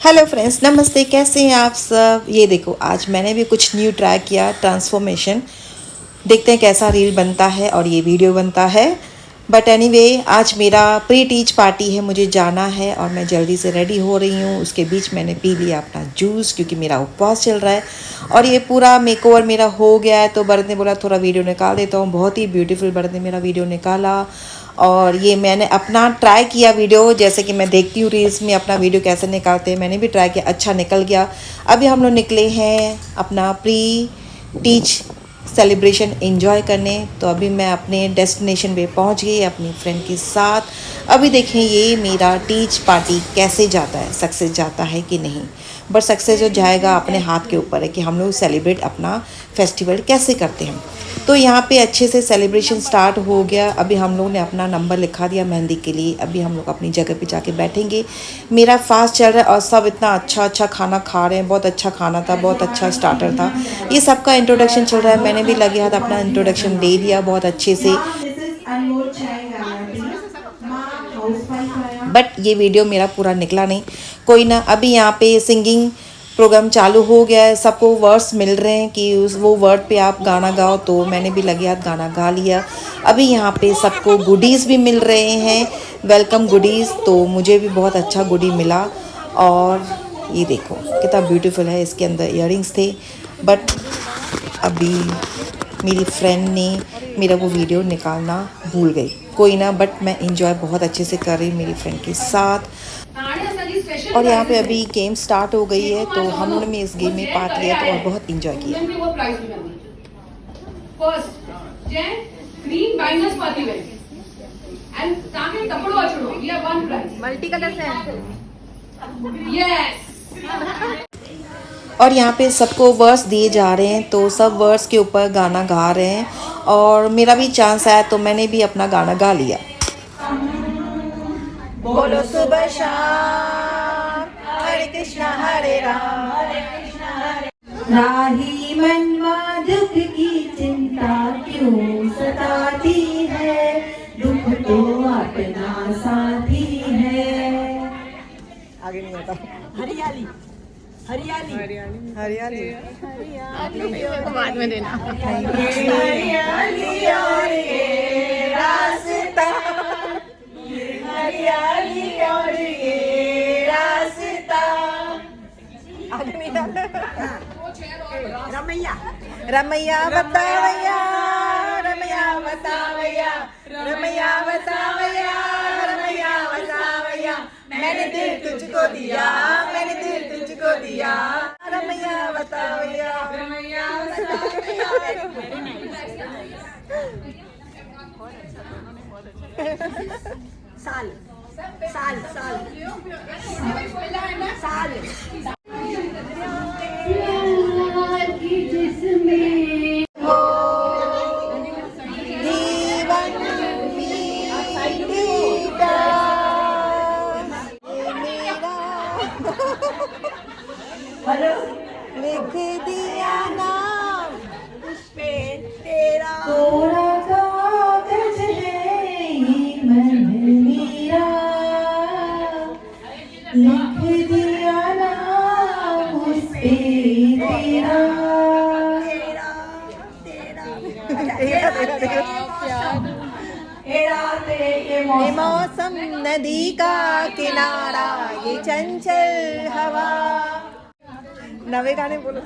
Hello friends, नमस्ते। कैसे हैं आप सब? ये देखो, आज मैंने भी कुछ न्यू ट्राई किया, ट्रांसफॉर्मेशन। देखते हैं कैसा रील बनता है और ये वीडियो बनता है। बट एनीवे, आज मेरा प्री टीच पार्टी है, मुझे जाना है और मैं जल्दी से रेडी हो रही हूँ। उसके बीच मैंने पी लिया अपना जूस क्योंकि मेरा उपवास चल रहा है और ये पूरा मेकओवर मेरा हो गया है। तो भरत ने बोला थोड़ा वीडियो निकाल देता हूँ। बहुत ही ब्यूटीफुल भरत ने मेरा वीडियो निकाला और ये मैंने अपना ट्राई किया वीडियो। जैसे कि मैं देखती हूँ रील्स में अपना वीडियो कैसे निकालते हैं, मैंने भी ट्राई किया, अच्छा निकल गया। अभी हम लोग निकले हैं अपना प्री टीच सेलिब्रेशन एंजॉय करने। तो अभी मैं अपने डेस्टिनेशन पे पहुंच गई अपनी फ्रेंड के साथ। अभी देखें ये मेरा टीच पार्टी कैसे जाता है, सक्सेस जाता है कि नहीं। बट सक्सेस जो जाएगा अपने हाथ के ऊपर है कि हम लोग सेलिब्रेट अपना फेस्टिवल कैसे करते हैं। तो यहाँ पे अच्छे से सेलिब्रेशन स्टार्ट हो गया। अभी हम लोग ने अपना नंबर लिखा दिया मेहंदी के लिए। अभी हम लोग अपनी जगह पे जाके बैठेंगे। मेरा फास्ट चल रहा है और सब इतना अच्छा अच्छा खाना खा रहे हैं। बहुत अच्छा खाना था, बहुत अच्छा स्टार्टर था। ये सबका इंट्रोडक्शन चल रहा है। मैंने भी लगे हाथ अपना इंट्रोडक्शन दे दिया बहुत अच्छे से। बट ये वीडियो मेरा पूरा निकला नहीं, कोई ना। अभी यहाँ पे सिंगिंग प्रोग्राम चालू हो गया है। सबको वर्ड्स मिल रहे हैं कि वो वर्ड पे आप गाना गाओ। तो मैंने भी लगे हाथ गाना गा लिया। अभी यहाँ पे सबको गुडीज़ भी मिल रहे हैं, वेलकम गुडीज़। तो मुझे भी बहुत अच्छा गुडी मिला। और ये देखो कितना ब्यूटीफुल है, इसके अंदर इयररिंग्स थे। बट अभी मेरी फ्रेंड ने मेरा वो वीडियो निकालना भूल गई। कोई ना, बट मैं इंजॉय बहुत अच्छे से कर रही हूँ मेरी फ्रेंड के साथ। और यहाँ पे अभी गेम स्टार्ट हो गई है। तो हम लोगों ने इस गेम में पार्ट लिया तो और बहुत इंजॉय किया। मल्टी कलर से और यहाँ पे सबको वर्ड्स दिए जा रहे हैं तो सब वर्ड्स के ऊपर गाना गा रहे हैं। और मेरा भी चांस आया तो मैंने भी अपना गाना गा लिया। बोलो सुबह शाम, हरे कृष्णा हरे राम, हरे कृष्णा हरे राही मनवा दुख की चिंता क्यों सताती है, दुख तो अपना साथी है। आगे नहीं आता। हरियाली हरियाली हरियाली हरियाली बाद में देना। हरियाली और ये रास्ता, हरियाली और ये रास्ता। आगे नहीं आता। रमैया रमैया बतावैया, रमैया बतावैया, रमैया बतावैया, रमैया बतावैया, मैंने दिल तुझको दिया, मैंने दिल तुझको दिया, रमैया बतावैया, रमैया बतावैया। साल साल साल साल लिख दिया नाम उस पे तेरा, थोड़ा कागज है ये मन मेरा, लिख दिया नाम उस पे तेरा। ये मौसम नदी का किनारा, ये चंचल हवा। नवे गाने बोलो।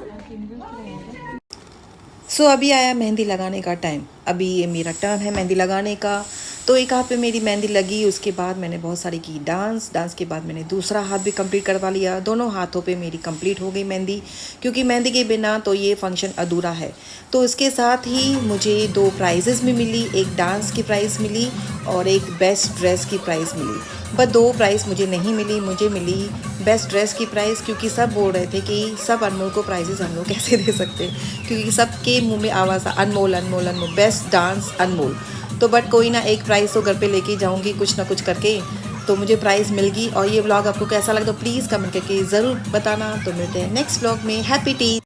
सो अभी आया मेहंदी लगाने का टाइम। अभी ये मेरा टर्न है मेहंदी लगाने का। तो एक हाथ पे मेरी मेहंदी लगी, उसके बाद मैंने बहुत सारी की डांस के बाद मैंने दूसरा हाथ भी कंप्लीट करवा लिया। दोनों हाथों पे मेरी कंप्लीट हो गई मेहंदी, क्योंकि मेहंदी के बिना तो ये फंक्शन अधूरा है। तो इसके साथ ही मुझे 2 प्राइजेज़ भी मिली, एक डांस की प्राइज़ मिली और एक बेस्ट ड्रेस की प्राइज़ मिली। पर 2 प्राइज़ मुझे नहीं मिली, मुझे मिली बेस्ट ड्रेस की प्राइज़। क्योंकि सब बोल रहे थे कि सब अनमोल को प्राइजेज़ हम लोग कैसे दे सकते, क्योंकि सबके मुंह में आवाज़ अनमोल अनमोल अनमोल, बेस्ट डांस अनमोल। तो बट कोई ना, एक प्राइज़ तो घर पे लेके जाऊंगी कुछ ना कुछ करके। तो मुझे प्राइज़ मिल गई। और ये व्लॉग आपको कैसा लगा तो प्लीज़ कमेंट करके ज़रूर बताना। तो मिलते हैं नेक्स्ट व्लॉग में। Happy T.